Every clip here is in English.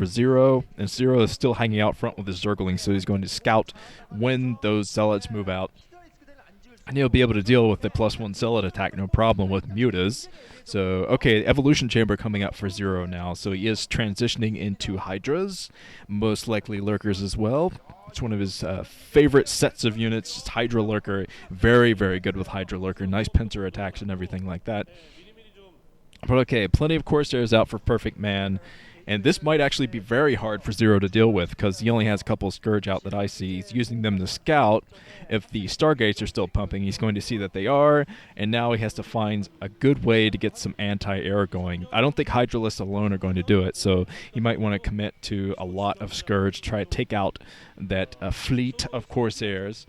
for ZerO, and ZerO is still hanging out front with his Zerglings, so he's going to scout when those Zealots move out. And he'll be able to deal with the +1 Zealot attack, no problem, with Mutas. So, okay, Evolution Chamber coming out for ZerO now. So he is transitioning into Hydras, most likely Lurkers as well. It's one of his favorite sets of units, just Hydra Lurker. Very, very good with Hydra Lurker. Nice pincer attacks and everything like that. But okay, plenty of Corsairs out for Perfectman. And this might actually be very hard for ZerO to deal with because he only has a couple of Scourge out that I see. He's using them to scout. If the Stargates are still pumping, he's going to see that they are, and now he has to find a good way to get some anti-air going. I don't think Hydralists alone are going to do it, so he might want to commit to a lot of Scourge, try to take out that fleet of Corsairs.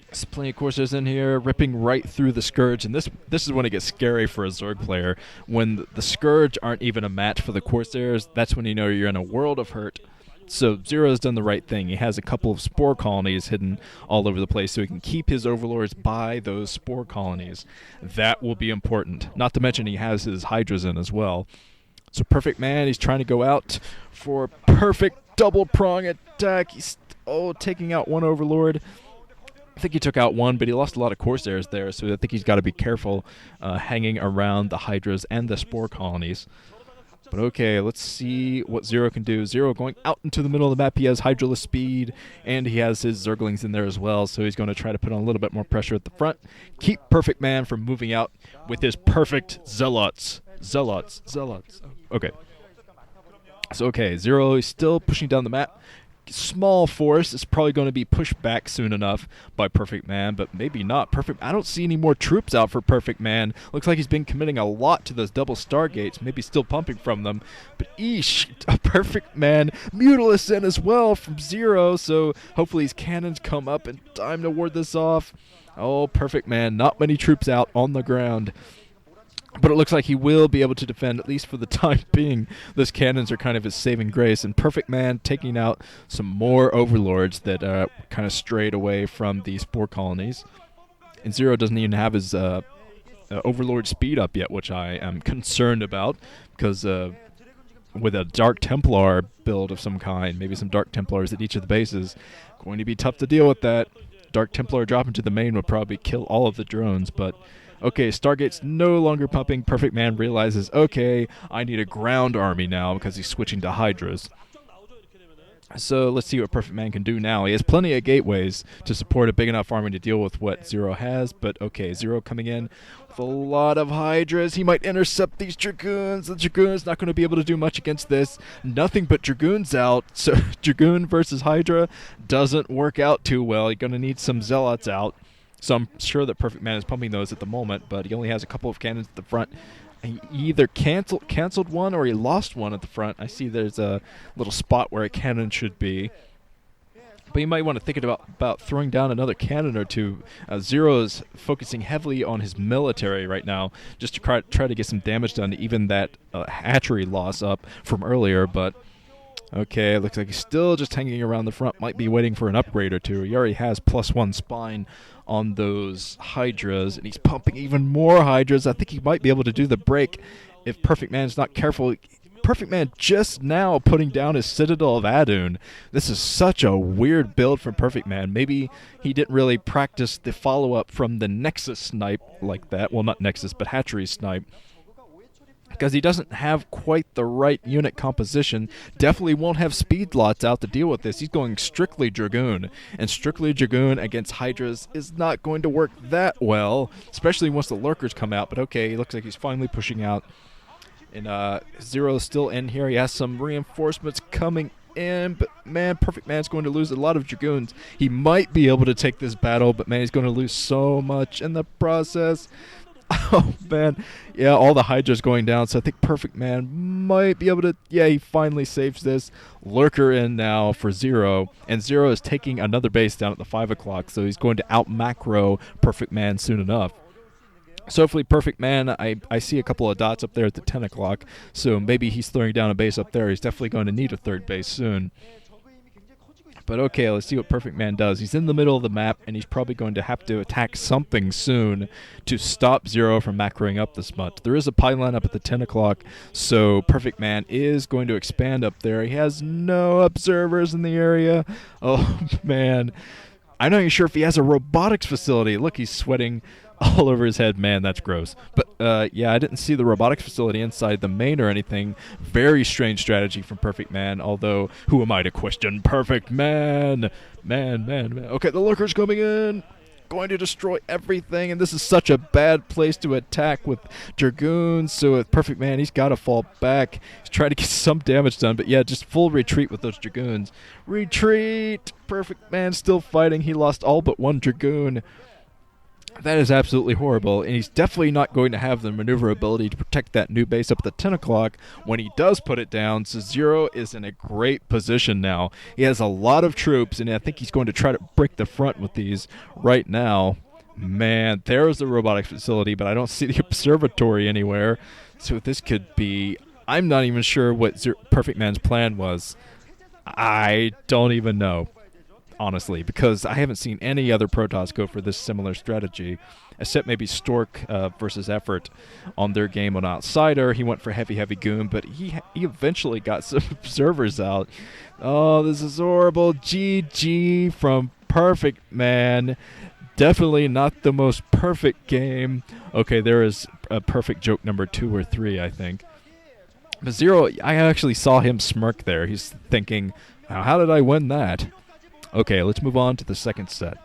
There's plenty of Corsairs in here, ripping right through the Scourge, and this is when it gets scary for a Zerg player. When the Scourge aren't even a match for the Corsairs, that's when you know you're in a world of hurt. So ZerO's done the right thing. He has a couple of spore colonies hidden all over the place so he can keep his overlords by those spore colonies. That will be important. Not to mention he has his Hydras in as well. So Perfectman, he's trying to go out for perfect double prong attack. He's taking out one overlord. I think he took out one, but he lost a lot of Corsairs there, so I think he's got to be careful hanging around the Hydras and the spore colonies. But okay, let's see what ZerO can do. ZerO going out into the middle of the map. He has Hydralist speed, and he has his Zerglings in there as well, so he's going to try to put on a little bit more pressure at the front. Keep Perfectman from moving out with his perfect Zealots. Zealots. Okay. So okay, ZerO is still pushing down the map. Small force is probably going to be pushed back soon enough by Perfectman, but maybe not. I don't see any more troops out for Perfectman. Looks like he's been committing a lot to those double Stargates, maybe still pumping from them. But eesh, a Perfectman Mutalisk in as well from ZerO, so hopefully his cannons come up in time to ward this off. Oh, Perfectman, not many troops out on the ground. But it looks like he will be able to defend, at least for the time being. Those cannons are kind of his saving grace. And Perfectman taking out some more overlords that kind of strayed away from the spore colonies. And ZerO doesn't even have his overlord speed up yet, which I am concerned about. Because with a Dark Templar build of some kind, maybe some Dark Templars at each of the bases, going to be tough to deal with that. Dark Templar dropping to the main would probably kill all of the drones, but... Okay, Stargate's no longer pumping. Perfectman realizes, okay, I need a ground army now because he's switching to Hydras. So let's see what Perfectman can do now. He has plenty of gateways to support a big enough army to deal with what ZerO has, but okay, ZerO coming in with a lot of Hydras. He might intercept these Dragoons. The Dragoon's not going to be able to do much against this. Nothing but Dragoons out, so Dragoon versus Hydra doesn't work out too well. You're going to need some Zealots out. So I'm sure that Perfectman is pumping those at the moment, but he only has a couple of cannons at the front. He either canceled one or he lost one at the front. I see there's a little spot where a cannon should be. But you might want to think about throwing down another cannon or two. ZerO is focusing heavily on his military right now, just to try to get some damage done to even that hatchery loss up from earlier, but... Okay, looks like he's still just hanging around the front. Might be waiting for an upgrade or two. He already has +1 spine on those Hydras, and he's pumping even more Hydras. I think he might be able to do the break if Perfectman's not careful. Perfectman just now putting down his Citadel of Adun. This is such a weird build from Perfectman. Maybe he didn't really practice the follow-up from the Nexus snipe like that. Well, not Nexus, but Hatchery snipe. Because he doesn't have quite the right unit composition. Definitely won't have speed lots out to deal with this. He's going strictly Dragoon. And strictly Dragoon against Hydras is not going to work that well. Especially once the Lurkers come out. But okay, he looks like he's finally pushing out. And ZerO's still in here. He has some reinforcements coming in. But man, Perfectman's going to lose a lot of Dragoons. He might be able to take this battle. But man, he's going to lose so much in the process. Oh, man. Yeah, all the Hydras going down, so I think Perfectman might be able to... Yeah, he finally saves this. Lurker in now for ZerO, and ZerO is taking another base down at the 5 o'clock, so he's going to out-macro Perfectman soon enough. So hopefully Perfectman, I see a couple of dots up there at the 10 o'clock, so maybe he's throwing down a base up there. He's definitely going to need a third base soon. But okay, let's see what Perfectman does. He's in the middle of the map, and he's probably going to have to attack something soon to stop ZerO from macroing up this much. There is a pylon up at the 10 o'clock, so Perfectman is going to expand up there. He has no observers in the area. Oh, man. I'm not even sure if he has a robotics facility. Look, he's sweating all over his head. Man, that's gross. But, yeah, I didn't see the robotics facility inside the main or anything. Very strange strategy from Perfectman, although who am I to question Perfectman? Man. Okay, the lurker's coming in. Going to destroy everything, and this is such a bad place to attack with Dragoons. So with Perfectman, he's got to fall back. He's trying to get some damage done, but yeah, just full retreat with those Dragoons. Retreat! Perfectman still fighting. He lost all but one Dragoon. That is absolutely horrible, and he's definitely not going to have the maneuverability to protect that new base up at the 10 o'clock when he does put it down, so ZerO is in a great position now. He has a lot of troops, and I think he's going to try to break the front with these right now. Man, there's the robotics facility, but I don't see the observatory anywhere, so this could be... I'm not even sure what Perfectman's plan was. I don't even know, honestly, because I haven't seen any other Protoss go for this similar strategy, except maybe Stork versus Effort on their game on Outsider. He went for heavy goon, but he eventually got some observers out. Oh, this is horrible. GG from Perfectman. Definitely not the most perfect game. Okay, there is a perfect joke number 2 or 3, I think. But ZerO, I actually saw him smirk there. He's thinking, how did I win that? Okay, let's move on to the second set.